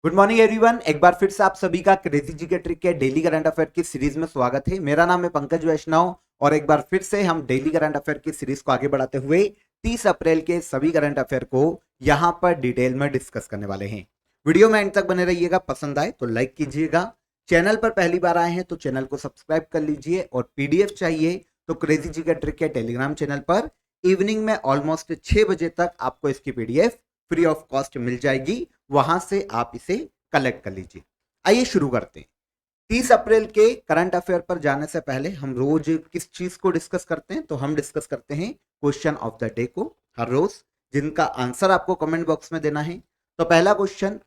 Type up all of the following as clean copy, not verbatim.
Good morning everyone. एक बार फिर से आप सभी का क्रेजी जी के ट्रिक के डेली करंट अफेयर की सीरीज में स्वागत है। मेरा नाम है पंकज वैष्णव और एक बार फिर से हम डेली करंट अफेयर की सीरीज को आगे बढ़ाते हुए 30 अप्रैल के सभी करंट अफेयर को यहां पर डिटेल में डिस्कस करने वाले हैं। वीडियो में एंड तक बने रहिएगा। पसंद आए तो लाइक कीजिएगा। चैनल पर पहली बार आए हैं तो चैनल को सब्सक्राइब कर लीजिए और पीडीएफ चाहिए तो क्रेजी जी के ट्रिक के टेलीग्राम चैनल पर इवनिंग में ऑलमोस्ट 6 बजे तक आपको इसकी पीडीएफ फ्री ऑफ कॉस्ट मिल जाएगी। वहां से आप इसे कलेक्ट कर लीजिए। आइए शुरू करते हैं। 30 अप्रैल के करंट अफेयर पर जाने से पहले हम रोज किस चीज को डिस्कस करते हैं, तो हम डिस्कस करते हैं क्वेश्चन ऑफ द डे को हर रोज, जिनका आंसर आपको कमेंट बॉक्स में देना है। तो पहला क्वेश्चन,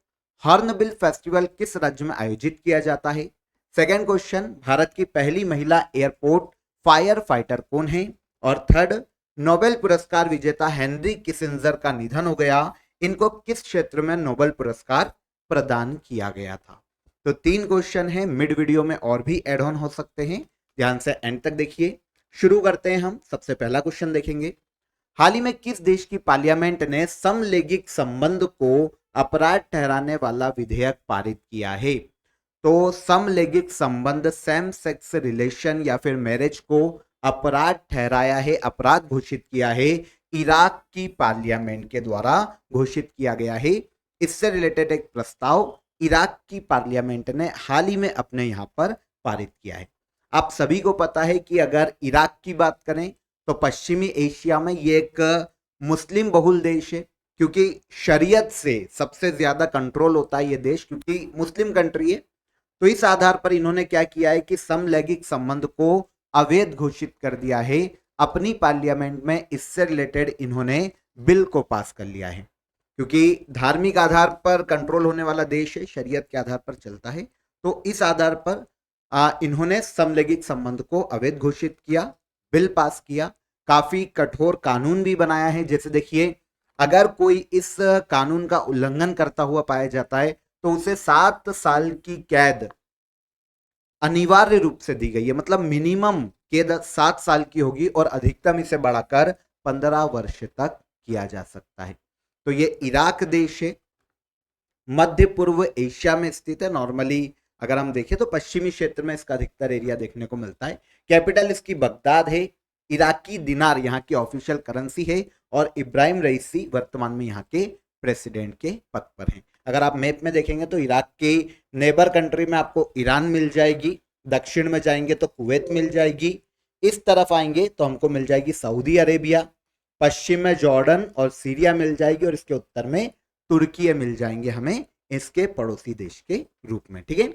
हॉर्नबिल फेस्टिवल किस राज्य में आयोजित किया जाता है। सेकेंड क्वेश्चन, भारत की पहली महिला एयरपोर्ट फायर फाइटर कौन है। और थर्ड, नोबेल पुरस्कार विजेता हेनरी किसिंजर का निधन हो गया। इनको किस क्षेत्र में नोबेल पुरस्कार प्रदान किया गया था। तो 3 क्वेश्चन है, मिड वीडियो में और भी एड ऑन हो सकते हैं। ध्यान से एंड तक देखिए। शुरू करते हैं हम। सबसे पहला क्वेश्चन देखेंगे, हाल ही में किस देश की पार्लियामेंट ने समलैंगिक संबंध को अपराध ठहराने वाला विधेयक पारित किया है। तो समलैंगिक संबंध, सेम सेक्स रिलेशन या फिर मैरिज को अपराध ठहराया है, अपराध घोषित किया है, इराक की पार्लियामेंट के द्वारा घोषित किया गया है। इससे रिलेटेड एक प्रस्ताव इराक की पार्लियामेंट ने हाल ही में अपने यहां पर पारित किया है। आप सभी को पता है कि अगर इराक की बात करें तो पश्चिमी एशिया में ये एक मुस्लिम बहुल देश है, क्योंकि शरीयत से सबसे ज्यादा कंट्रोल होता है ये देश, क्योंकि मुस्लिम कंट्री है। तो इस आधार पर इन्होंने क्या किया है कि समलैंगिक संबंध को अवैध घोषित कर दिया है अपनी पार्लियामेंट में। इससे रिलेटेड इन्होंने बिल को पास कर लिया है, क्योंकि धार्मिक आधार पर कंट्रोल होने वाला देश है, शरीयत के आधार पर चलता है। तो इस आधार पर इन्होंने समलैंगिक संबंध को अवैध घोषित किया, बिल पास किया, काफी कठोर कानून भी बनाया है। जैसे देखिए, अगर कोई इस कानून का उल्लंघन करता हुआ पाया जाता है तो उसे 7 साल की कैद अनिवार्य रूप से दी गई है। मतलब मिनिमम कैद 7 साल की होगी और अधिकतम इसे बढ़ाकर 15 वर्ष तक किया जा सकता है। तो ये इराक देश है, मध्य पूर्व एशिया में स्थित है। नॉर्मली अगर हम देखें तो पश्चिमी क्षेत्र में इसका अधिकतर एरिया देखने को मिलता है। कैपिटल इसकी बगदाद है। इराकी दिनार यहाँ की ऑफिशियल करेंसी है और इब्राहिम रईसी वर्तमान में यहाँ के प्रेसिडेंट के पद पर हैं। अगर आप मैप में देखेंगे तो इराक के नेबर कंट्री में आपको ईरान मिल जाएगी, दक्षिण में जाएंगे तो कुवैत मिल जाएगी, इस तरफ आएंगे तो हमको मिल जाएगी सऊदी अरेबिया, पश्चिम में जॉर्डन और सीरिया मिल जाएगी और इसके उत्तर में तुर्की मिल जाएंगे हमें इसके पड़ोसी देश के रूप में। ठीक है,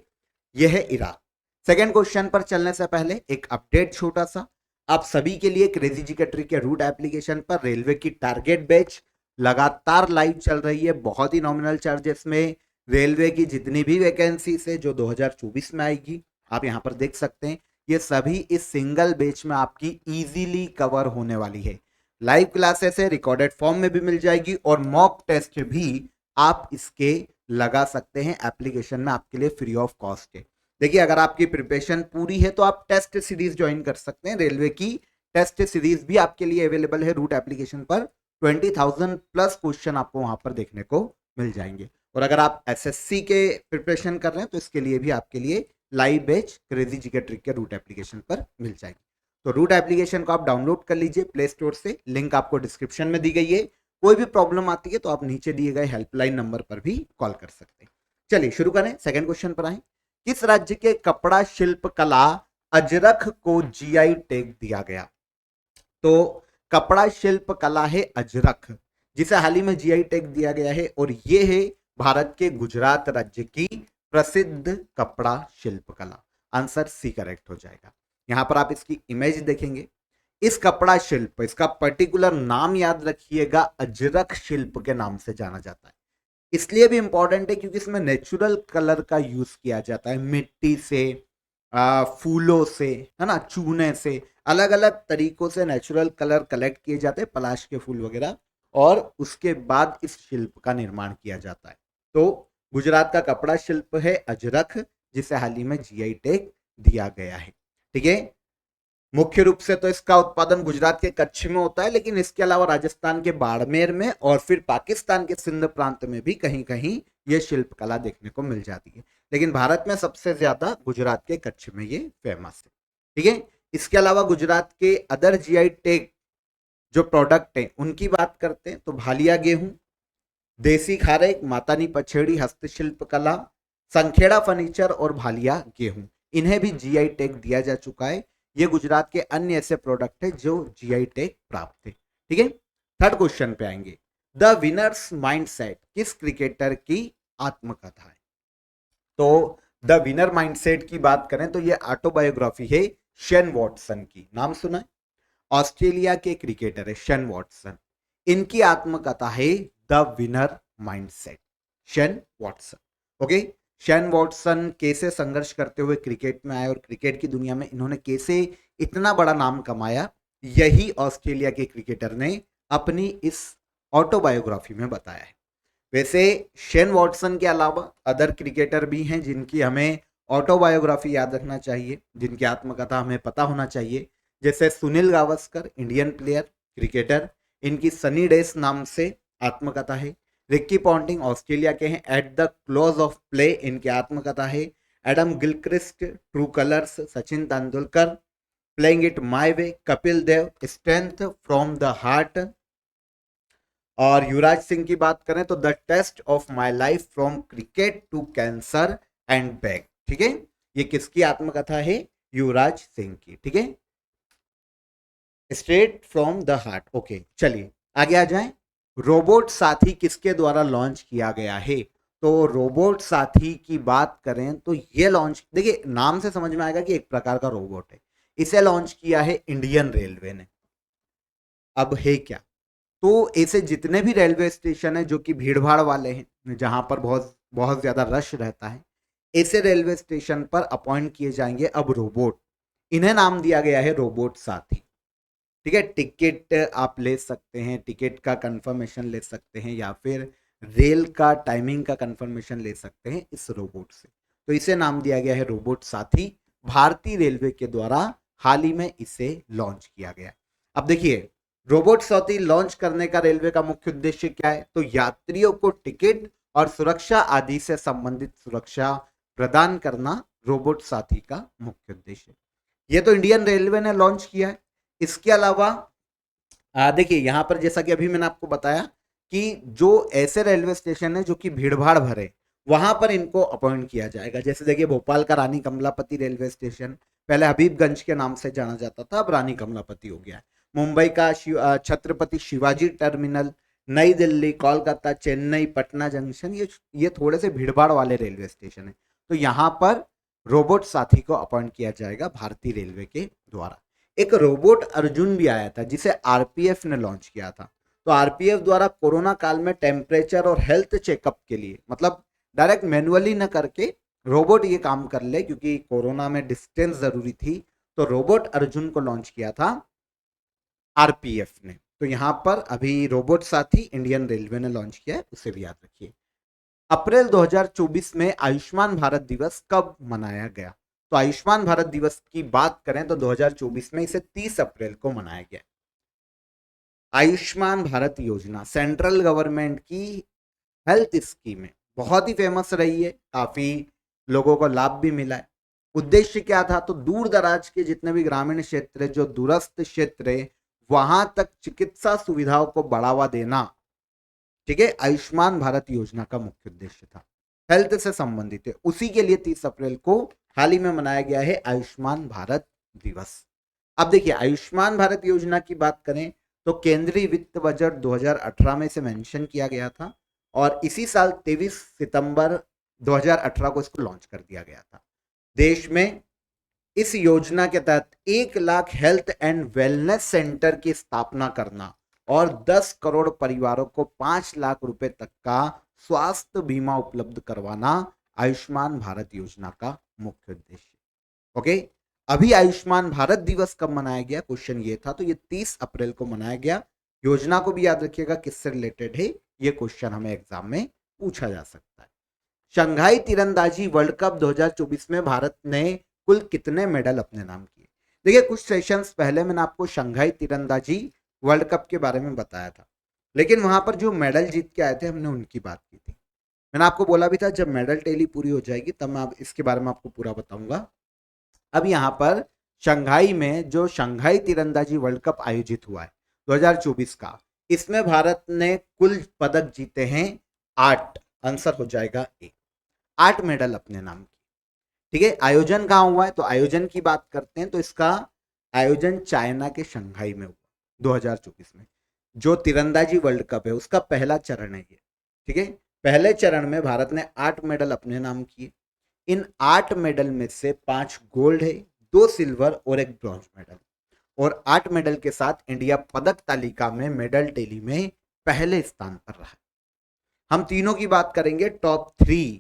यह है इराक। सेकेंड क्वेश्चन पर चलने से पहले एक अपडेट छोटा सा आप सभी के लिए। क्रेजी जी के ट्रिक के रूट एप्लीकेशन पर रेलवे की टारगेट बैच लगातार लाइव चल रही है, बहुत ही नॉमिनल चार्जेस में। रेलवे की जितनी भी वैकेंसी है जो 2024 में आएगी, आप यहां पर देख सकते हैं, ये सभी इस सिंगल बैच में आपकी इजीली कवर होने वाली है। लाइव क्लासेस है, रिकॉर्डेड फॉर्म में भी मिल जाएगी और मॉक टेस्ट भी आप इसके लगा सकते हैं। एप्लीकेशन में आपके लिए फ्री ऑफ कॉस्ट है। देखिए, अगर आपकी प्रिपरेशन पूरी है तो आप टेस्ट सीरीज ज्वाइन कर सकते हैं। रेलवे की टेस्ट सीरीज भी आपके लिए अवेलेबल है रूट एप्लीकेशन पर। 20,000 प्लस क्वेश्चन आपको वहां पर देखने को मिल जाएंगे। और अगर आप एसएससी के प्रिपरेशन कर रहे हैं तो इसके लिए भी आपके लिए लाइव बैच क्रेजी जी के ट्रिक के रूट एप्लीकेशन पर मिल जाएगी। तो रूट एप्लीकेशन को आप डाउनलोड कर लीजिए प्ले स्टोर से, लिंक आपको डिस्क्रिप्शन में दी गई है। कोई भी प्रॉब्लम आती है तो आप नीचे दिए गए हेल्पलाइन नंबर पर भी कॉल कर सकते हैं। चलिए शुरू करें, सेकंड क्वेश्चन पर आए। किस राज्य के कपड़ा शिल्प कला अजरख को जीआई टैग दिया गया। तो कपड़ा शिल्प कला है अजरख, जिसे हाल ही में जीआई टैग दिया गया है और यह है भारत के गुजरात राज्य की प्रसिद्ध कपड़ा शिल्प कला। आंसर सी करेक्ट हो जाएगा। यहां पर आप इसकी इमेज देखेंगे। इस कपड़ा शिल्प, इसका पर्टिकुलर नाम याद रखिएगा, अजरख शिल्प के नाम से जाना जाता है। इसलिए भी इंपॉर्टेंट है क्योंकि इसमें नेचुरल कलर का यूज किया जाता है। मिट्टी से, फूलों से, है ना, चूने से, अलग अलग तरीकों से नेचुरल कलर कलेक्ट किए जाते हैं, पलाश के फूल वगैरह, और उसके बाद इस शिल्प का निर्माण किया जाता है। तो गुजरात का कपड़ा शिल्प है अजरख, जिसे हाल ही में जीआई टैग दिया गया है। ठीक है, मुख्य रूप से तो इसका उत्पादन गुजरात के कच्छ में होता है, लेकिन इसके अलावा राजस्थान के बाड़मेर में और फिर पाकिस्तान के सिंध प्रांत में भी कहीं कहीं ये शिल्पकला देखने को मिल जाती है, लेकिन भारत में सबसे ज्यादा गुजरात के कच्छ में ये फेमस है। ठीक है, इसके अलावा गुजरात के अदर जीआई टैग जो प्रोडक्ट हैं उनकी बात करते हैं तो भालिया गेहूं, देसी खारेक, मातानी पछेड़ी हस्तशिल्प कला, संखेड़ा फर्नीचर और भालिया गेहूं, इन्हें भी जीआई टैग दिया जा चुका है। ये गुजरात के अन्य ऐसे प्रोडक्ट है जो जीआई टैग प्राप्त है। ठीक है, थर्ड क्वेश्चन पे आएंगे। द विनर्स माइंडसेट किस क्रिकेटर की आत्मकथा है? तो द विनर माइंडसेट की बात करें तो ये ऑटोबायोग्राफी है शेन वॉटसन की। नाम सुना है? ऑस्ट्रेलिया के क्रिकेटर है शेन वॉटसन। इनकी आत्मकथा है the winner mindset, Shane Watson. Okay, Shane Watson कैसे संघर्ष करते हुए क्रिकेट में आए और क्रिकेट की दुनिया में इन्होंने कैसे इतना बड़ा नाम कमाया, यही ऑस्ट्रेलिया के क्रिकेटर ने अपनी इस ऑटोबायोग्राफी में बताया है। वैसे शेन वॉटसन के अलावा अदर क्रिकेटर भी हैं जिनकी हमें ऑटोबायोग्राफी याद रखना चाहिए, जिनकी आत्मकथा हमें पता होना चाहिए, जैसे Sunil Gavaskar Indian player cricketer, इनकी सनी डेस नाम से आत्मकथा है। रिक्की पॉन्टिंग ऑस्ट्रेलिया के हैं, at the close of play इनकी आत्मकथा है। Adam Gilchrist true colours, Sachin Tendulkar playing it my way, Kapil Dev strength from the heart, और युवराज सिंह की बात करें तो the test of my life from cricket to cancer and back. ठीक है, ये किसकी आत्मकथा है? युवराज सिंह की। ठीक है, straight from the heart. Okay, चलिए आगे आ जाएं। रोबोट साथी किसके द्वारा लॉन्च किया गया है? तो रोबोट साथी की बात करें तो ये लॉन्च, देखिए नाम से समझ में आएगा कि एक प्रकार का रोबोट है। इसे लॉन्च किया है इंडियन रेलवे ने। अब है क्या, तो ऐसे जितने भी रेलवे स्टेशन है जो कि भीड़ भाड़ वाले हैं, जहां पर बहुत बहुत ज्यादा रश रहता है, ऐसे रेलवे स्टेशन पर अपॉइंट किए जाएंगे अब रोबोट। इन्हें नाम दिया गया है रोबोट साथी। ठीक है, टिकट आप ले सकते हैं, टिकट का कंफर्मेशन ले सकते हैं, या फिर रेल का टाइमिंग का कंफर्मेशन ले सकते हैं इस रोबोट से। तो इसे नाम दिया गया है रोबोट साथी। भारतीय रेलवे के द्वारा हाल ही में इसे लॉन्च किया गया। अब देखिए, रोबोट साथी लॉन्च करने का रेलवे का मुख्य उद्देश्य क्या है? तो यात्रियों को टिकट और सुरक्षा आदि से संबंधित सुरक्षा प्रदान करना रोबोट साथी का मुख्य उद्देश्य। ये तो इंडियन रेलवे ने लॉन्च किया है। इसके अलावा देखिए यहाँ पर जैसा कि अभी मैंने आपको बताया कि जो ऐसे रेलवे स्टेशन है जो कि भीड़ भाड़ भरे, वहां पर इनको अपॉइंट किया जाएगा। जैसे देखिए भोपाल का रानी कमलापति रेलवे स्टेशन पहले हबीबगंज के नाम से जाना जाता था, अब रानी कमलापति हो गया है। मुंबई का छत्रपति शिवाजी टर्मिनल, नई दिल्ली, कोलकाता, चेन्नई, पटना जंक्शन, ये थोड़े से भीड़ भाड़ वाले रेलवे स्टेशन है। तो यहाँ पर रोबोट साथी को अपॉइंट किया जाएगा भारतीय रेलवे के द्वारा। एक रोबोट अर्जुन भी आया था जिसे आरपीएफ ने लॉन्च किया था। तो आरपीएफ द्वारा कोरोना काल में टेम्परेचर और हेल्थ चेकअप के लिए, मतलब डायरेक्ट मैनुअली न करके रोबोट ये काम कर ले, क्योंकि कोरोना में डिस्टेंस जरूरी थी, तो रोबोट अर्जुन को लॉन्च किया था आरपीएफ ने। तो यहां पर अभी रोबोट साथी इंडियन रेलवे ने लॉन्च किया है, उसे भी याद रखिए। अप्रैल 2024 में आयुष्मान भारत दिवस कब मनाया गया? तो आयुष्मान भारत दिवस की बात करें तो 2024 में इसे 30 अप्रैल को मनाया गया। आयुष्मान भारत योजना सेंट्रल गवर्नमेंट की हेल्थ स्कीम है, बहुत ही फेमस रही है, काफी लोगों को लाभ भी मिला है। उद्देश्य क्या था? तो दूर दराज के जितने भी ग्रामीण क्षेत्र है, जो दूरस्थ क्षेत्र है, वहां तक चिकित्सा सुविधाओं को बढ़ावा देना। ठीक है, आयुष्मान भारत योजना का मुख्य उद्देश्य था, हेल्थ से संबंधित है। उसी के लिए 30 अप्रैल को हाल ही में मनाया गया है आयुष्मान भारत दिवस। अब देखिए, आयुष्मान भारत योजना की बात करें तो केंद्रीय वित्त बजट 2018 में इसे मेंशन किया गया था, और इसी साल 23 सितंबर 2018 को इसको लॉन्च कर दिया गया था। देश में इस योजना के तहत 1 lakh health and wellness centre की स्थापना करना और 10 करोड़ परिवारों को 5 लाख रुपए तक का स्वास्थ्य बीमा उपलब्ध करवाना आयुष्मान भारत योजना का मुख्य उद्देश्य। ओके, अभी आयुष्मान भारत दिवस कब मनाया गया? क्वेश्चन ये था, तो ये 30 अप्रैल को मनाया गया। योजना को भी याद रखिएगा किससे रिलेटेड है, ये क्वेश्चन हमें एग्जाम में पूछा जा सकता है। शंघाई तीरंदाजी वर्ल्ड कप 2024 में भारत ने कुल कितने मेडल अपने नाम किए? देखिए कुछ सेशंस पहले मैंने आपको शंघाई तीरंदाजी वर्ल्ड कप के बारे में बताया था, लेकिन वहां पर जो मेडल जीत के आए थे हमने उनकी बात की थी। मैंने आपको बोला भी था जब मेडल टेली पूरी हो जाएगी तब मैं इसके बारे में आपको पूरा बताऊंगा। अब यहाँ पर शंघाई में जो शंघाई तीरंदाजी वर्ल्ड कप आयोजित हुआ है 2024 का, इसमें भारत ने कुल पदक जीते हैं 8। आंसर हो जाएगा ए, 8 मेडल अपने नाम की। ठीक है, आयोजन कहाँ हुआ है तो आयोजन की बात करते हैं तो इसका आयोजन चाइना के शंघाई में हुआ 2024 में। जो तीरंदाजी वर्ल्ड कप है उसका पहला चरण है ये। ठीक है, पहले चरण में भारत ने 8 मेडल अपने नाम किए। इन 8 मेडल में से 5 गोल्ड है, 2 सिल्वर और 1 ब्रॉन्ज मेडल। और 8 मेडल के साथ इंडिया पदक तालिका में मेडल टेली में पहले स्थान पर रहा। हम तीनों की बात करेंगे टॉप 3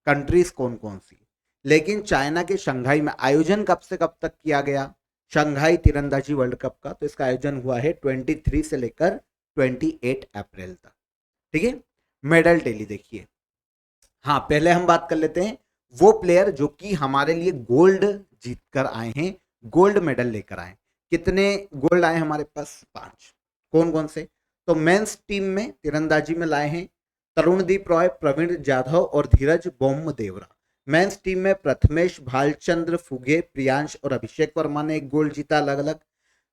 कंट्रीज कौन कौन सी। लेकिन चाइना के शंघाई में आयोजन कब से कब तक किया गया शंघाई तीरंदाजी वर्ल्ड कप का, तो इसका आयोजन हुआ है 23 से लेकर 28 अप्रैल तक। ठीक है, मेडल टेली देखिए। हाँ, पहले हम बात कर लेते हैं वो प्लेयर जो कि हमारे लिए गोल्ड जीत कर आए हैं, गोल्ड मेडल लेकर आए। कितने गोल्ड आए हमारे पास? 5। कौन कौन से? तो मेंस टीम में तीरंदाजी में लाए हैं तरुणदीप रॉय, प्रवीण जाधव और धीरज बोम्मदेवरा। मेंस टीम में प्रथमेश, भालचंद्र फुगे, प्रियांश और अभिषेक वर्मा ने 1 गोल्ड जीता अलग अलग।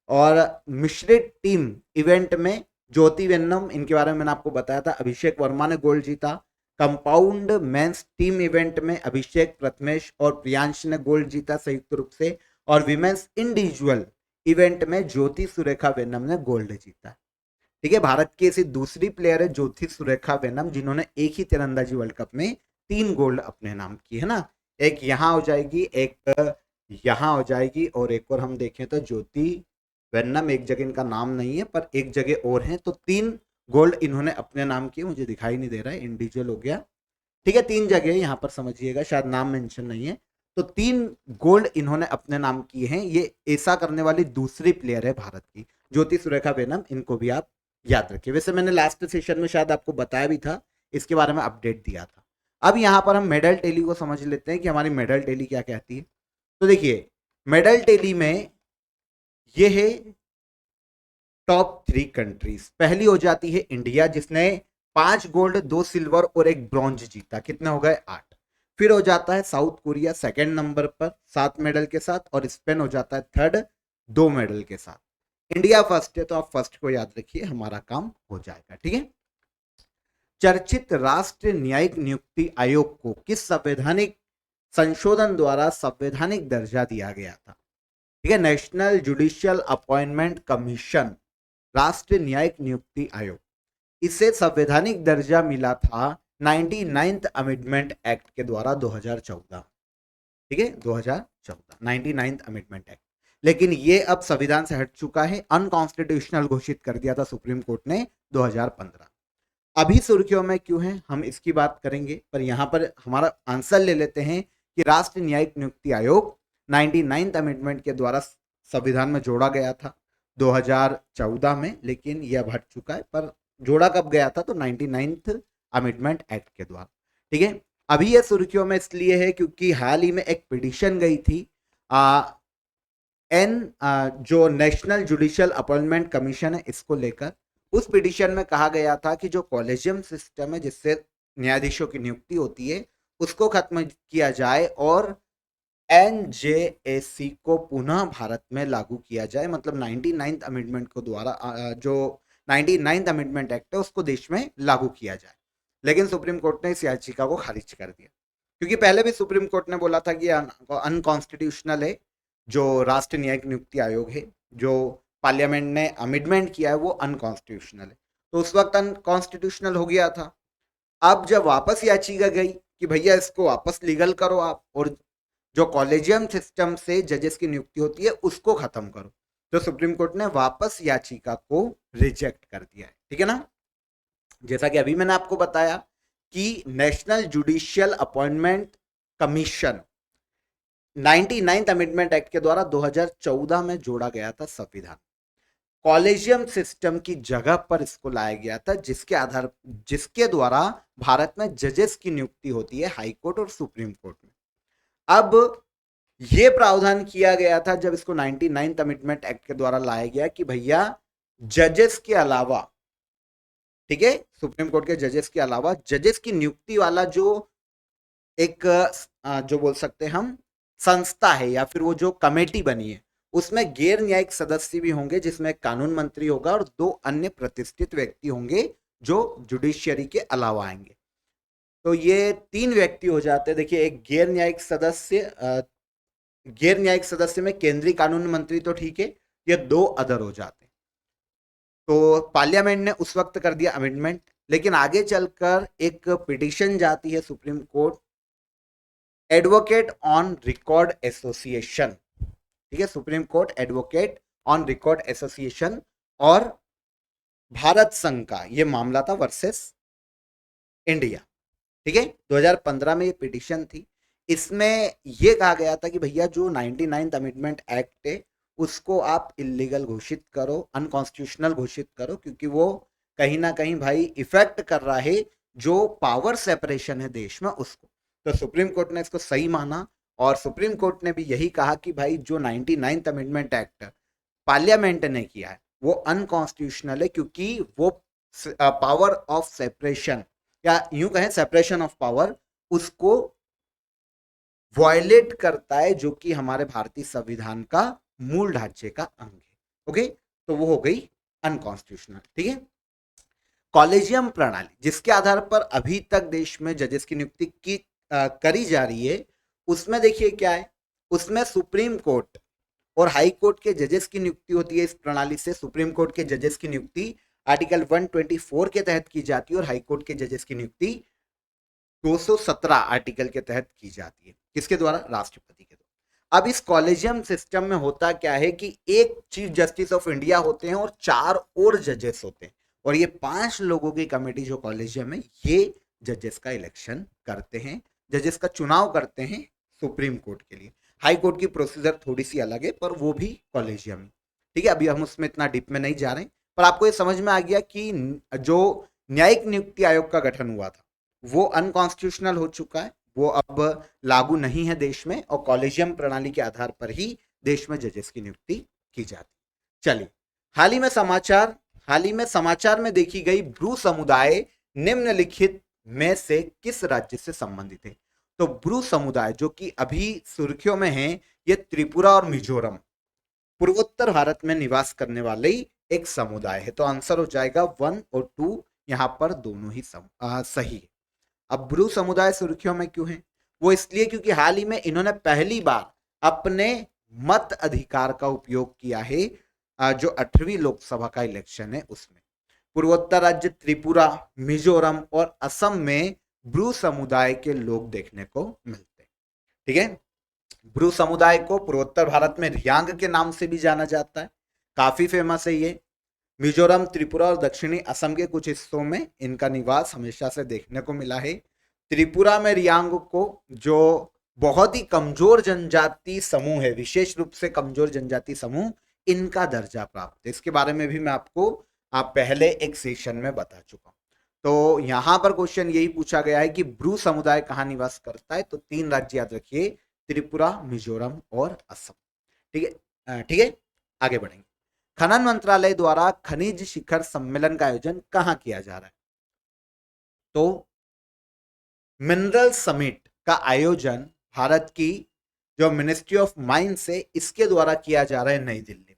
और मिश्रित टीम इवेंट में ज्योति वेन्नम, इनके बारे में मैंने आपको बताया था, अभिषेक वर्मा ने गोल्ड जीता। कंपाउंड मेंस टीम इवेंट में अभिषेक, प्रथमेश और प्रियांश ने गोल्ड जीता संयुक्त रूप से। और विमेंस इंडिविजुअल इवेंट में ज्योति सुरेखा वेन्नम ने गोल्ड जीता। ठीक है, भारत की ऐसी दूसरी प्लेयर है ज्योति सुरेखा वेन्नम जिन्होंने एक ही तीरंदाजी वर्ल्ड कप में 3 गोल्ड अपने नाम की है ना। एक यहाँ हो जाएगी, एक यहाँ हो जाएगी और एक और हम देखें तो ज्योति वेन्नम, एक जगह इनका नाम नहीं है पर एक जगह और है, तो 3 गोल्ड इन्होंने अपने नाम किए। मुझे दिखाई नहीं दे रहा है, इंडिविजुअल हो गया। ठीक है, 3 जगह यहाँ पर समझिएगा, शायद नाम मेंशन नहीं है। तो 3 गोल्ड इन्होंने अपने नाम किए हैं। ये ऐसा करने वाली दूसरी प्लेयर है भारत की, ज्योति सुरेखा वेन्नम। इनको भी आप याद रखिए। वैसे मैंने लास्ट सेशन में शायद आपको बताया भी था, इसके बारे में अपडेट दिया था। अब यहाँ पर हम मेडल टेली को समझ लेते हैं कि हमारी मेडल टेली क्या कहती है। तो देखिए मेडल टेली में ये है टॉप 3 कंट्रीज। पहली हो जाती है इंडिया जिसने 5 गोल्ड, 2 सिल्वर और 1 ब्रॉन्ज जीता। कितने हो गए? 8। फिर हो जाता है साउथ कोरिया सेकंड नंबर पर 7 मेडल के साथ, और स्पेन हो जाता है थर्ड 2 मेडल के साथ। इंडिया फर्स्ट है तो आप फर्स्ट को याद रखिए, हमारा काम हो जाएगा। ठीक है, चर्चित राष्ट्रीय न्यायिक नियुक्ति आयोग को किस संवैधानिक संशोधन द्वारा संवैधानिक दर्जा दिया गया था? ठीक है, नेशनल जुडिशियल अपॉइंटमेंट कमीशन, राष्ट्रीय न्यायिक नियुक्ति आयोग, इसे संवैधानिक दर्जा मिला था 99th अमेंडमेंट एक्ट के द्वारा 2014। ठीक है, 2014 99th अमेंडमेंट एक्ट। लेकिन ये अब संविधान से हट चुका है, अनकॉन्स्टिट्यूशनल घोषित कर दिया था सुप्रीम कोर्ट ने 2015। अभी सुर्खियों में क्यों है हम इसकी बात करेंगे, पर यहां पर हमारा आंसर ले लेते हैं कि राष्ट्रीय न्यायिक नियुक्ति आयोग 99th अमेंडमेंट के द्वारा संविधान में जोड़ा गया था 2014 में, लेकिन यह अब हट चुका है। पर जोड़ा कब गया था? तो 99th अमेंडमेंट एक्ट के द्वारा। ठीक है, अभी यह सुर्खियों में इसलिए है क्योंकि हाल ही में एक पिटीशन गई थी जो नेशनल जुडिशियल अपॉइंटमेंट कमीशन है इसको लेकर। उस पिटीशन में कहा गया था कि जो कॉलेजियम सिस्टम है जिससे न्यायाधीशों की नियुक्ति होती है उसको खत्म किया जाए और एनजेएसी को पुनः भारत में लागू किया जाए। मतलब 99th अमेंडमेंट को द्वारा जो 99th अमेंडमेंट एक्ट है उसको देश में लागू किया जाए। लेकिन सुप्रीम कोर्ट ने इस याचिका को खारिज कर दिया, क्योंकि पहले भी सुप्रीम कोर्ट ने बोला था कि अनकॉन्स्टिट्यूशनल है जो राष्ट्रीय न्यायिक नियुक्ति आयोग है, जो पार्लियामेंट ने अमेंडमेंट किया है वो अनकॉन्स्टिट्यूशनल है। तो उस वक्त अनकॉन्स्टिट्यूशनल हो गया था। अब जब वापस याचिका गई कि भैया इसको वापस लीगल करो आप, और जो कॉलेजियम सिस्टम से जजेस की नियुक्ति होती है उसको खत्म करो, तो सुप्रीम कोर्ट ने वापस याचिका को रिजेक्ट कर दिया है। ठीक है ना, जैसा कि अभी मैंने आपको बताया कि national judicial appointment commission 99th amendment act के द्वारा 2014 में जोड़ा गया था संविधान। कॉलेजियम सिस्टम की जगह पर इसको लाया गया था जिसके द्वारा भारत में जजेस की नियुक्ति होती है हाई कोर्ट और सुप्रीम कोर्ट में। अब ये प्रावधान किया गया था जब इसको 99th अमेंडमेंट एक्ट के द्वारा लाया गया कि भैया जजेस के अलावा, ठीक है, सुप्रीम कोर्ट के जजेस के अलावा जजेस की नियुक्ति वाला जो एक जो बोल सकते हैं हम संस्था है या फिर वो जो कमेटी बनी है, उसमें गैर न्यायिक सदस्य भी होंगे, जिसमें कानून मंत्री होगा और 2 अन्य प्रतिष्ठित व्यक्ति होंगे जो जुडिशियरी के अलावा आएंगे। तो ये 3 व्यक्ति हो जाते हैं। देखिए, एक गैर न्यायिक सदस्य, गैर न्यायिक सदस्य में केंद्रीय कानून मंत्री तो ठीक है, ये 2 अदर हो जाते हैं। तो पार्लियामेंट ने उस वक्त कर दिया अमेंडमेंट, लेकिन आगे चलकर एक पिटीशन जाती है supreme court, advocate on record association, ठीक है, supreme court advocate on record association और भारत संघ का ये मामला था वर्सेस इंडिया, ठीक है। 2015 में ये पिटीशन थी। इसमें यह कहा गया था कि भैया जो 99th अमेंडमेंट एक्ट है उसको आप इलीगल घोषित करो, अनकॉन्स्टिट्यूशनल घोषित करो, क्योंकि वो कहीं ना कहीं भाई इफेक्ट कर रहा है जो पावर सेपरेशन है देश में उसको। तो सुप्रीम कोर्ट ने इसको सही माना और सुप्रीम कोर्ट ने भी यही कहा कि भाई जो 99th अमेंडमेंट एक्ट पार्लियामेंट ने किया है वो अनकॉन्स्टिट्यूशनल है, क्योंकि वो पावर ऑफ सेपरेशन या यूं कहें सेपरेशन ऑफ पावर उसको वॉयलेट करता है, जो कि हमारे भारतीय संविधान का मूल ढांचे का अंग है। ओके, तो वो हो गई अनकॉन्स्टिट्यूशनल, ठीक है। कॉलेजियम प्रणाली जिसके आधार पर अभी तक देश में जजेस की नियुक्ति की करी जा रही है, उसमें देखिए क्या है, उसमें सुप्रीम कोर्ट और हाई कोर्ट के जजेस की नियुक्ति होती है। इस प्रणाली से सुप्रीम कोर्ट के जजेस की नियुक्ति आर्टिकल 124 के तहत की जाती है और हाई कोर्ट के जजेस की नियुक्ति 217 आर्टिकल के तहत की जाती है। किसके द्वारा? राष्ट्रपति के द्वारा। अब इस कॉलेजियम सिस्टम में होता क्या है कि एक चीफ जस्टिस ऑफ इंडिया होते हैं और 4 और जजेस होते हैं, और ये 5 लोगों की कमेटी जो कॉलेजियम है ये जजेस का इलेक्शन करते हैं, जजेस का चुनाव करते हैं सुप्रीम कोर्ट के लिए। हाई कोर्ट की प्रोसीजर थोड़ी सी अलग है, पर वो भी कॉलेजियम, ठीक है। अभी हम उसमें इतना डीप में नहीं जा रहे, पर आपको ये समझ में आ गया कि जो न्यायिक नियुक्ति आयोग का गठन हुआ था वो अनकॉन्स्टिट्यूशनल हो चुका है, वो अब लागू नहीं है देश में, और कॉलेजियम प्रणाली के आधार पर ही देश में जजेस की नियुक्ति की जाती। चलिए, हाल ही में समाचार में देखी गई ब्रू समुदाय निम्नलिखित में से किस राज्य से संबंधित है? तो ब्रू समुदाय जो कि अभी सुर्खियों में है, ये त्रिपुरा और मिजोरम पूर्वोत्तर भारत में निवास करने वाले एक समुदाय है। तो आंसर हो जाएगा 1 और 2, यहां पर दोनों ही सही है। अब ब्रू समुदाय सुर्खियों में क्यों है? वो इसलिए क्योंकि हाल ही में इन्होंने पहली बार अपने मत अधिकार का उपयोग किया है, जो 8वीं लोकसभा का इलेक्शन है उसमें। पूर्वोत्तर राज्य त्रिपुरा, मिजोरम और असम में ब्रू समुदाय के लोग देखने को मिलते हैं, ठीक है। ब्रू समुदाय को पूर्वोत्तर भारत में रियांग के नाम से भी जाना जाता है, काफी फेमस है ये। मिजोरम, त्रिपुरा और दक्षिणी असम के कुछ हिस्सों में इनका निवास हमेशा से देखने को मिला है। त्रिपुरा में रियांग को, जो बहुत ही कमजोर जनजाति समूह है, विशेष रूप से कमजोर जनजाति समूह, इनका दर्जा प्राप्त है। इसके बारे में भी मैं आपको पहले एक सेशन में बता चुका हूं। तो यहां पर क्वेश्चन यही पूछा गया है कि ब्रू समुदाय कहां निवास करता है? तो 3 राज्य याद रखिए, त्रिपुरा, मिजोरम और असम, ठीक है। ठीक है, आगे बढ़ेंगे। खनन मंत्रालय द्वारा खनिज शिखर सम्मेलन का आयोजन कहां किया जा रहा है? तो मिनरल समिट का आयोजन भारत की जो मिनिस्ट्री ऑफ माइंस है इसके द्वारा किया जा रहा है नई दिल्ली में।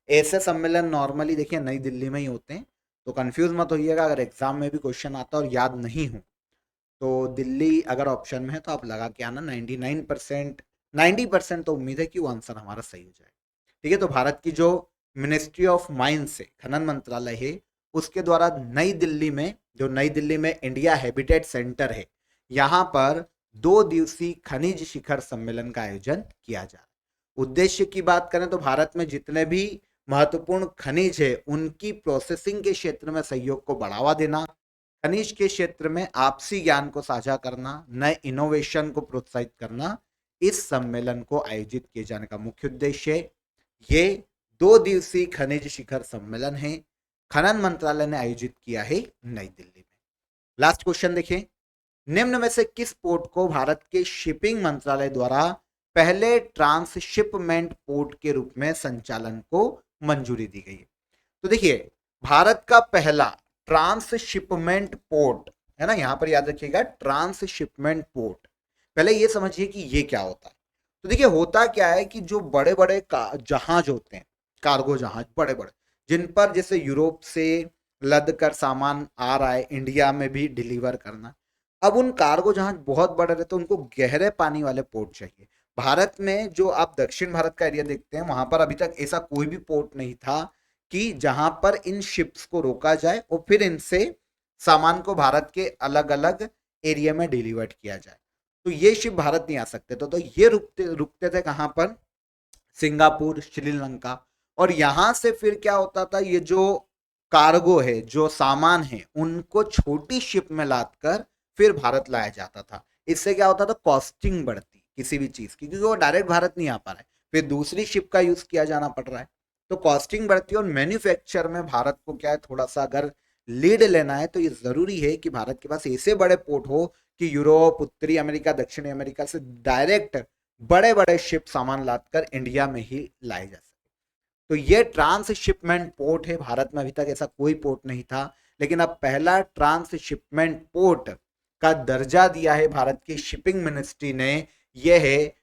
ऐसे सम्मेलन नॉर्मली देखिए नई दिल्ली में ही होते हैं, तो कंफ्यूज मत होइएगा अगर एग्जाम में भी क्वेश्चन आता और याद नहीं हो तो दिल्ली अगर ऑप्शन में है तो आप लगा के आना। 90% तो उम्मीद है कि वो आंसर हमारा सही हो जाए, ठीक है। तो भारत की जो मिनिस्ट्री ऑफ माइंस है, खनन मंत्रालय है, उसके द्वारा नई दिल्ली में इंडिया हैबिटेट सेंटर है, यहां पर 2 दिवसीय खनिज शिखर सम्मेलन का आयोजन किया जा रहा है। उद्देश्य की बात करें तो भारत में जितने भी महत्वपूर्ण खनिज है उनकी प्रोसेसिंग के क्षेत्र में सहयोग को बढ़ावा देना, खनिज के क्षेत्र में आपसी ज्ञान को साझा करना, नए इनोवेशन को प्रोत्साहित करना, इस सम्मेलन को आयोजित किए जाने का मुख्य उद्देश्य है। ये 2 दिवसीय खनिज शिखर सम्मेलन है, खनन मंत्रालय ने आयोजित किया है नई दिल्ली में। लास्ट क्वेश्चन देखिए, निम्न में से किस पोर्ट को भारत के शिपिंग मंत्रालय द्वारा पहले ट्रांसशिपमेंट पोर्ट के रूप में संचालन को मंजूरी दी गई है। तो देखिए, भारत का पहला ट्रांसशिपमेंट पोर्ट है ना, यहां पर याद रखिएगा ट्रांसशिपमेंट पोर्ट। पहले ये समझिए कि ये क्या होता है। तो देखिए, होता क्या है कि जो बड़े बड़े जहाज होते हैं, कार्गो जहाज बड़े बड़े, जिन पर जैसे यूरोप से लद कर सामान आ रहा है, इंडिया में भी डिलीवर करना, अब उन कार्गो जहाज बहुत बड़े रहते हैं, उनको गहरे पानी वाले पोर्ट चाहिए। भारत में जो आप दक्षिण भारत का एरिया देखते हैं, वहां पर अभी तक ऐसा कोई भी पोर्ट नहीं था कि जहां पर इन शिप्स को रोका जाए और फिर इनसे सामान को भारत के अलग अलग एरिया में डिलीवर्ड किया जाए। तो ये शिप भारत नहीं आ सकते तो ये रुकते रुकते थे कहां पर, सिंगापुर, श्रीलंका। और यहां से फिर क्या होता था, ये जो कार्गो है, जो सामान है, उनको छोटी शिप में लादकर फिर भारत लाया जाता था। इससे क्या होता था, कॉस्टिंग बढ़ती किसी भी चीज की, क्योंकि वो डायरेक्ट भारत नहीं आ पा रहा है, फिर दूसरी शिप का यूज किया जाना पड़ रहा है, तो कॉस्टिंग बढ़ती है। और मैन्युफैक्चर में भारत को क्या है, थोड़ा सा अगर लीड लेना है तो ये जरूरी है कि भारत के पास ऐसे बड़े पोर्ट हो कि यूरोप, उत्तरी अमेरिका, दक्षिणी अमेरिका से डायरेक्ट बड़े बड़े शिप सामान लादकर इंडिया में ही लाए जा सके। तो ये ट्रांसशिपमेंट पोर्ट है। भारत में अभी तक ऐसा कोई पोर्ट नहीं था, लेकिन अब पहला ट्रांसशिपमेंट पोर्ट का दर्जा दिया है भारत की शिपिंग मिनिस्ट्री ने। यह है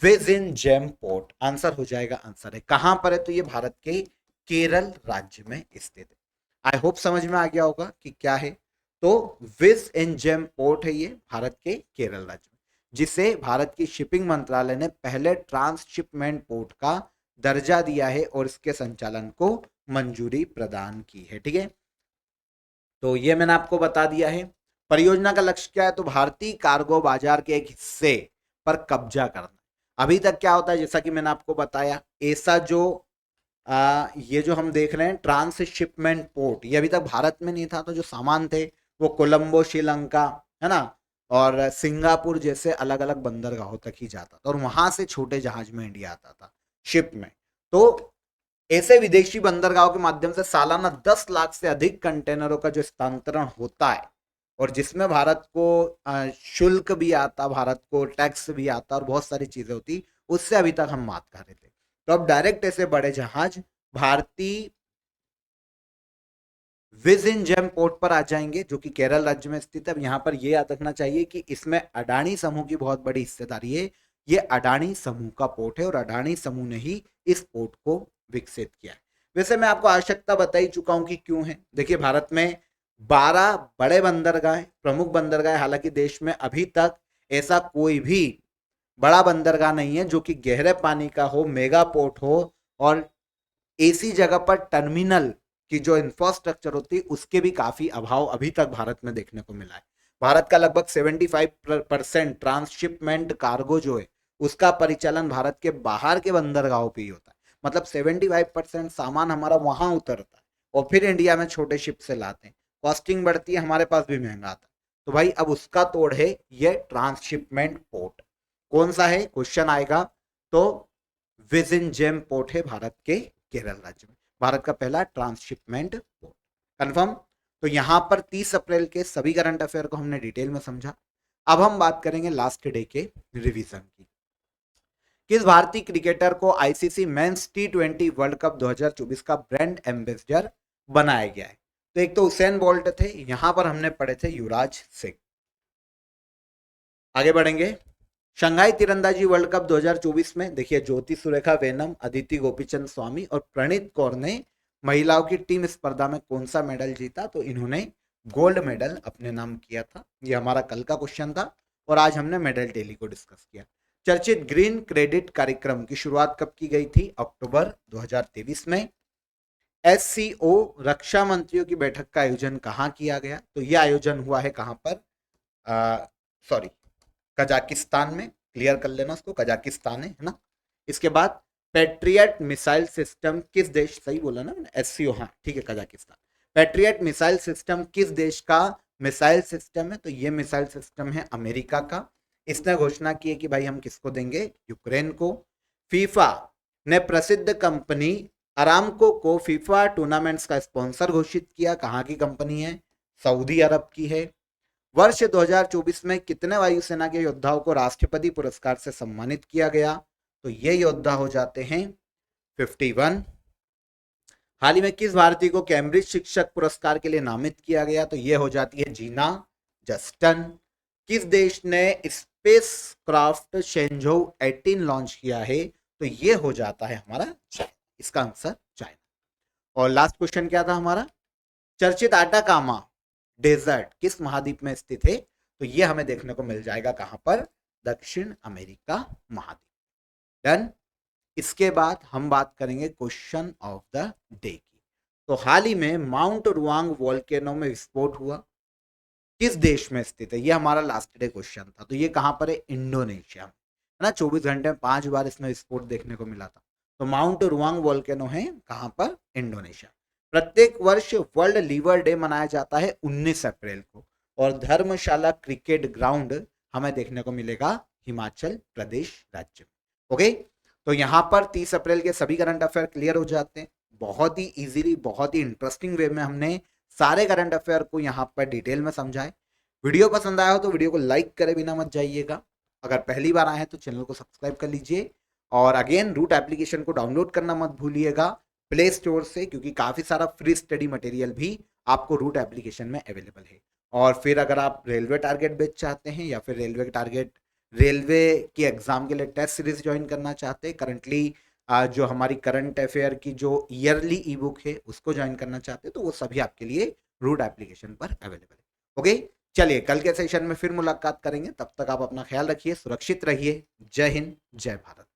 विज़िनजेम पोर्ट। आंसर हो जाएगा, आंसर है कहां पर है, तो ये भारत के केरल राज्य में स्थित है। आई होप समझ में आ गया होगा कि क्या है। तो विज़िनजेम पोर्ट है ये भारत के केरल राज्य में, जिसे भारत की शिपिंग मंत्रालय ने पहले ट्रांसशिपमेंट पोर्ट का दर्जा दिया है और इसके संचालन को मंजूरी प्रदान की है। ठीक है, तो ये मैंने आपको बता दिया है। परियोजना का लक्ष्य क्या है, तो भारतीय कार्गो बाजार के एक हिस्से पर कब्जा करना। अभी तक क्या होता है, जैसा कि मैंने आपको बताया, ऐसा जो ये जो हम देख रहे हैं ट्रांसशिपमेंट पोर्ट, ये अभी तक भारत में नहीं था। तो जो सामान थे वो कोलंबो, श्रीलंका, है ना, और सिंगापुर जैसे अलग अलग बंदरगाहों तक ही जाता था, और वहां से छोटे जहाज में इंडिया आता था शिप में। तो ऐसे विदेशी बंदरगाहों के माध्यम से सालाना 10 लाख से अधिक कंटेनरों का जो स्थानांतरण होता है, और जिसमें भारत को शुल्क भी आता, भारत को टैक्स भी आता, और बहुत सारी चीजें होती, उससे अभी तक हम मात कर रहे थे। तो अब डायरेक्ट ऐसे बड़े जहाज भारतीय विज़िनजेम पोर्ट पर आ जाएंगे, जो कि केरल राज्य में स्थित है। अब यहाँ पर यह याद रखना चाहिए कि इसमें अडानी समूह की बहुत बड़ी हिस्सेदारी है। ये अडानी समूह का पोर्ट है और अडानी समूह ने ही इस पोर्ट को विकसित किया है। वैसे मैं आपको आवश्यकता बता ही चुका हूं कि क्यों है। देखिए, भारत में 12 बड़े बंदरगाह, प्रमुख बंदरगाह, हालांकि देश में अभी तक ऐसा कोई भी बड़ा बंदरगाह नहीं है जो कि गहरे पानी का हो, मेगा पोर्ट हो, और ऐसी जगह पर टर्मिनल की जो इंफ्रास्ट्रक्चर होती है उसके भी काफी अभाव अभी तक भारत में देखने को मिला है। भारत का लगभग 75% ट्रांसशिपमेंट कार्गो जो है उसका परिचालन भारत के बाहर के बंदरगाहों पे ही होता है। मतलब 75% सामान हमारा वहां उतरता है और फिर इंडिया में छोटे शिप से लाते हैं, कॉस्टिंग बढ़ती है, हमारे पास भी महंगा आता है। तो भाई अब उसका तोड़ है ये ट्रांसशिपमेंट पोर्ट। कौन सा है, क्वेश्चन आएगा। तो विज़िनजेम पोर्ट है भारत के केरल राज्य में, भारत का पहला ट्रांसशिपमेंट पोर्ट। कंफर्म। तो यहां पर 30 अप्रैल के सभी करंट अफेयर को हमने डिटेल में समझा। अब हम बात करेंगे लास्ट डे के रिवीजन की। किस भारतीय क्रिकेटर को ICC men's T20 world cup 2024 का ब्रांड एम्बेसडर बनाया गया है? तो एक तो हुसैन बोल्ट थे, यहां पर हमने पढ़े थे युवराज सिंह। आगे बढ़ेंगे। शंघाई तीरंदाजी वर्ल्ड कप 2024 में देखिए ज्योति सुरेखा वेनम, अदिति गोपीचंद स्वामी और प्रणीत कौर ने महिलाओं की टीम स्पर्धा में कौन सा मेडल जीता? तो इन्होंने गोल्ड मेडल अपने नाम किया था। ये हमारा कल का क्वेश्चन था और आज हमने मेडल टेली को डिस्कस किया। चर्चित ग्रीन क्रेडिट कार्यक्रम की शुरुआत कब की गई थी? अक्टूबर 2023 में। एससीओ रक्षा मंत्रियों की बैठक का आयोजन कहाँ किया गया? तो यह आयोजन हुआ है कहां पर, सॉरी, कजाकिस्तान में। क्लियर कर लेना उसको, कजाकिस्तान है ना। इसके बाद पैट्रियट मिसाइल सिस्टम किस देश, सही बोला ना मैंने, एससीओ, हाँ ठीक है, कजाकिस्तान। पैट्रियट मिसाइल सिस्टम किस देश का मिसाइल सिस्टम है? तो ये मिसाइल सिस्टम है अमेरिका का। इसने घोषणा की है कि भाई हम किसको देंगे? यूक्रेन को। फीफा ने प्रसिद्ध कंपनी अरामको को फीफा टूर्नामेंट्स का स्पॉन्सर घोषित किया। कहाँ की कंपनी है? सऊदी अरब की है। वर्ष 2024 में कितने वायुसेना के योद्धाओं को राष्ट्रपति पुरस्कार से सम्मानित किया गया? तो ये योद्धा हो जाते हैं 51। हाल ही में किस भारतीय को कैम्ब्रिज शिक्षक पुरस्कार के लिए नामित किया गया? तो ये हो जाती है जीना जस्टन। किस देश ने स्पेस क्राफ्ट शेंझोउ 18 लॉन्च किया है? तो ये हो जाता है हमारा चाइना। इसका आंसर चाइना। और लास्ट क्वेश्चन क्या था हमारा? चर्चित आटाकामा डेजर्ट किस महाद्वीप में स्थित है? तो ये हमें देखने को मिल जाएगा कहां पर? दक्षिण अमेरिका महाद्वीप। डन। इसके बाद हम बात करेंगे क्वेश्चन ऑफ द डे की। तो हाल ही में माउंट रुआंग वोल्केनो में विस्फोट हुआ, किस देश में स्थित है? ये हमारा लास्ट डे क्वेश्चन था। तो ये कहां पर है? इंडोनेशिया में, है ना। 24 घंटे में 5 बार इसमें विस्फोट देखने को मिला था। तो माउंट रुआंग वोल्केनो है कहां पर? इंडोनेशिया। प्रत्येक वर्ष वर्ल्ड लीवर डे मनाया जाता है 19 अप्रैल को, और धर्मशाला क्रिकेट ग्राउंड हमें देखने को मिलेगा हिमाचल प्रदेश राज्य में। ओके, तो यहाँ पर 30 अप्रैल के सभी करंट अफेयर क्लियर हो जाते हैं। बहुत ही इजीली, बहुत ही इंटरेस्टिंग वे में हमने सारे करंट अफेयर को यहाँ पर डिटेल में समझाए। वीडियो पसंद आया हो तो वीडियो को लाइक करे बिना मत जाइएगा। अगर पहली बार आए हैं तो चैनल को सब्सक्राइब कर लीजिए। और अगेन रूट एप्लीकेशन को डाउनलोड करना मत भूलिएगा प्ले स्टोर से, क्योंकि काफ़ी सारा फ्री स्टडी मटेरियल भी आपको रूट एप्लीकेशन में अवेलेबल है। और फिर अगर आप रेलवे टारगेट बैच चाहते हैं या फिर रेलवे की एग्जाम के लिए टेस्ट सीरीज ज्वाइन करना चाहते हैं, करंटली जो हमारी करंट अफेयर की जो ईयरली ई बुक है उसको ज्वाइन करना चाहते हैं, तो वो सभी आपके लिए रूट एप्लीकेशन पर अवेलेबल है। ओके, चलिए कल के सेशन में फिर मुलाकात करेंगे। तब तक आप अपना ख्याल रखिए, सुरक्षित रहिए। जय हिंद, जय भारत।